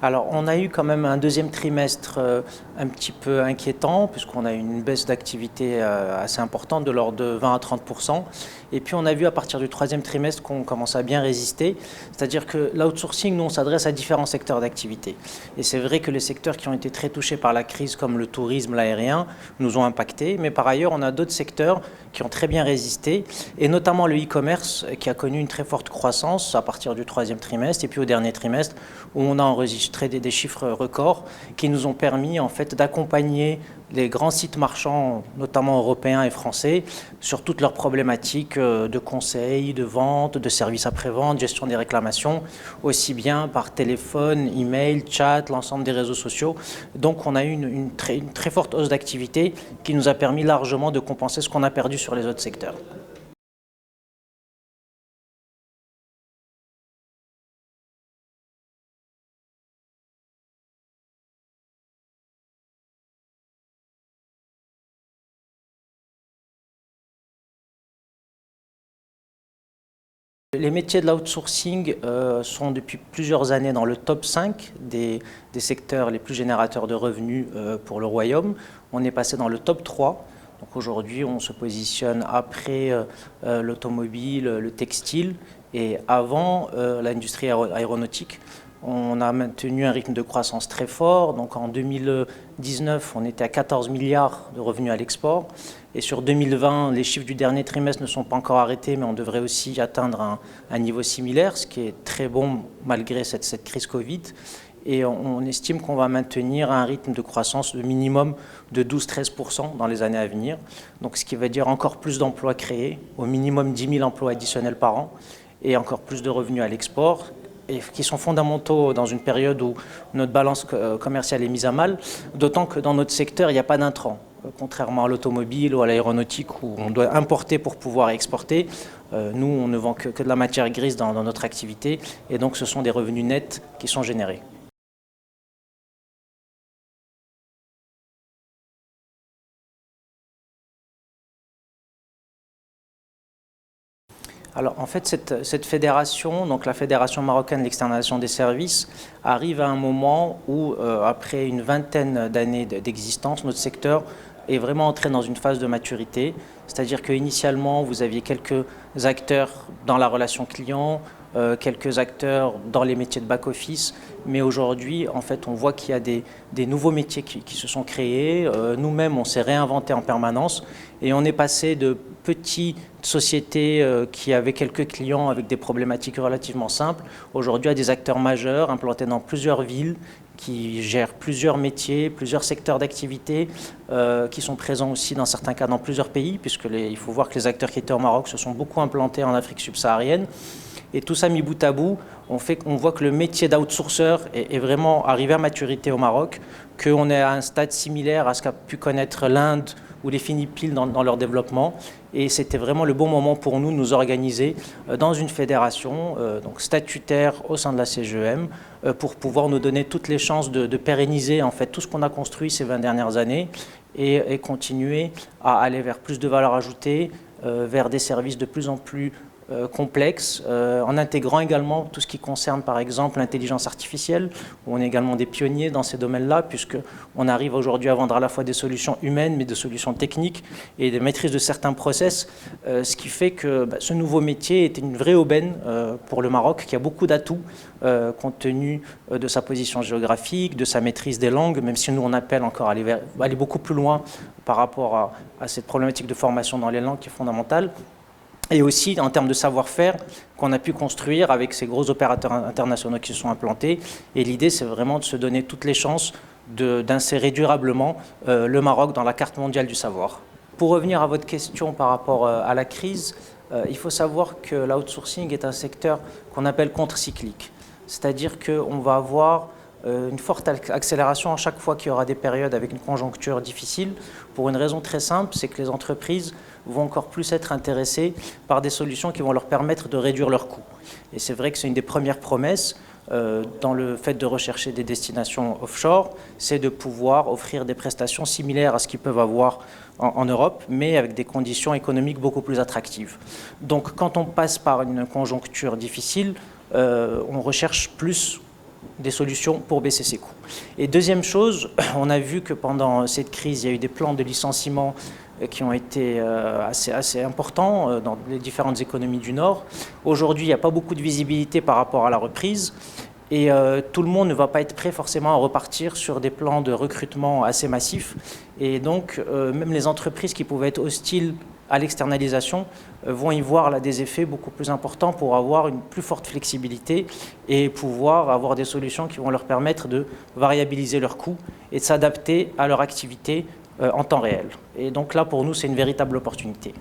Alors, on a eu quand même un deuxième trimestre un petit peu inquiétant, puisqu'on a eu une baisse d'activité assez importante, de l'ordre de 20 à 30%. Et puis, on a vu à partir du troisième trimestre qu'on commence à bien résister. C'est-à-dire que l'outsourcing, nous, on s'adresse à différents secteurs d'activité. Et c'est vrai que les secteurs qui ont été très touchés par la crise, comme le tourisme, l'aérien, nous ont impactés. Mais par ailleurs, on a d'autres secteurs qui ont très bien résisté, et notamment le e-commerce, qui a connu une très forte croissance à partir du troisième trimestre, et puis au dernier trimestre, où on a enregistré des chiffres records qui nous ont permis en fait d'accompagner les grands sites marchands, notamment européens et français, sur toutes leurs problématiques de conseil, de vente, de services après-vente, gestion des réclamations, aussi bien par téléphone, email, chat, l'ensemble des réseaux sociaux. Donc on a eu une très forte hausse d'activité qui nous a permis largement de compenser ce qu'on a perdu sur les autres secteurs. Les métiers de l'outsourcing sont depuis plusieurs années dans le top 5 des secteurs les plus générateurs de revenus pour le Royaume. On est passé dans le top 3. Donc aujourd'hui, on se positionne après l'automobile, le textile et avant l'industrie aéronautique. On a maintenu un rythme de croissance très fort. Donc en 2019, on était à 14 milliards de revenus à l'export. Et sur 2020, les chiffres du dernier trimestre ne sont pas encore arrêtés, mais on devrait aussi atteindre un niveau similaire, ce qui est très bon malgré cette crise Covid. Et on estime qu'on va maintenir un rythme de croissance de minimum de 12-13% dans les années à venir. Donc ce qui veut dire encore plus d'emplois créés, au minimum 10 000 emplois additionnels par an, et encore plus de revenus à l'export, et qui sont fondamentaux dans une période où notre balance commerciale est mise à mal, d'autant que dans notre secteur, il n'y a pas d'intrants. Contrairement à l'automobile ou à l'aéronautique où on doit importer pour pouvoir exporter, nous, on ne vend que de la matière grise dans notre activité, et donc ce sont des revenus nets qui sont générés. Alors en fait, cette fédération, donc la Fédération marocaine de l'externalisation des services, arrive à un moment où, après une vingtaine d'années d'existence, notre secteur est vraiment entré dans une phase de maturité. C'est-à-dire qu'initialement, vous aviez quelques acteurs dans la relation client, quelques acteurs dans les métiers de back-office, mais aujourd'hui, en fait, on voit qu'il y a des nouveaux métiers qui se sont créés. Nous-mêmes, on s'est réinventé en permanence et on est passé de petites sociétés qui avaient quelques clients avec des problématiques relativement simples, aujourd'hui à des acteurs majeurs implantés dans plusieurs villes, qui gèrent plusieurs métiers, plusieurs secteurs d'activité, qui sont présents aussi dans certains cas dans plusieurs pays, puisque il faut voir que les acteurs qui étaient au Maroc se sont beaucoup implantés en Afrique subsaharienne. Et tout ça mis bout à bout, on voit que le métier d'outsourceur est vraiment arrivé à maturité au Maroc, qu'on est à un stade similaire à ce qu'a pu connaître l'Inde ou les Philippines dans leur développement. Et c'était vraiment le bon moment pour nous de nous organiser dans une fédération donc statutaire au sein de la CGEM pour pouvoir nous donner toutes les chances de pérenniser en fait tout ce qu'on a construit ces 20 dernières années et continuer à aller vers plus de valeur ajoutée, vers des services de plus en plus complexes, en intégrant également tout ce qui concerne par exemple l'intelligence artificielle, où on est également des pionniers dans ces domaines-là, puisqu'on arrive aujourd'hui à vendre à la fois des solutions humaines, mais des solutions techniques et des maîtrises de certains process, ce qui fait que ce nouveau métier est une vraie aubaine pour le Maroc, qui a beaucoup d'atouts, compte tenu de sa position géographique, de sa maîtrise des langues, même si nous on appelle encore à aller beaucoup plus loin par rapport à cette problématique de formation dans les langues qui est fondamentale. Et aussi en termes de savoir-faire qu'on a pu construire avec ces gros opérateurs internationaux qui se sont implantés. Et l'idée, c'est vraiment de se donner toutes les chances d'insérer durablement le Maroc dans la carte mondiale du savoir. Pour revenir à votre question par rapport à la crise, il faut savoir que l'outsourcing est un secteur qu'on appelle contre-cyclique. C'est-à-dire qu'on va avoir une forte accélération à chaque fois qu'il y aura des périodes avec une conjoncture difficile, pour une raison très simple, c'est que les entreprises vont encore plus être intéressées par des solutions qui vont leur permettre de réduire leurs coûts. Et c'est vrai que c'est une des premières promesses dans le fait de rechercher des destinations offshore, c'est de pouvoir offrir des prestations similaires à ce qu'ils peuvent avoir en Europe, mais avec des conditions économiques beaucoup plus attractives. Donc quand on passe par une conjoncture difficile, on recherche plus des solutions pour baisser ses coûts. Et deuxième chose, on a vu que pendant cette crise, il y a eu des plans de licenciement qui ont été assez importants dans les différentes économies du Nord. Aujourd'hui, il n'y a pas beaucoup de visibilité par rapport à la reprise. Et tout le monde ne va pas être prêt forcément à repartir sur des plans de recrutement assez massifs. Et donc, même les entreprises qui pouvaient être hostiles à l'externalisation vont y voir là des effets beaucoup plus importants pour avoir une plus forte flexibilité et pouvoir avoir des solutions qui vont leur permettre de variabiliser leurs coûts et de s'adapter à leur activité en temps réel. Et donc là, pour nous, c'est une véritable opportunité.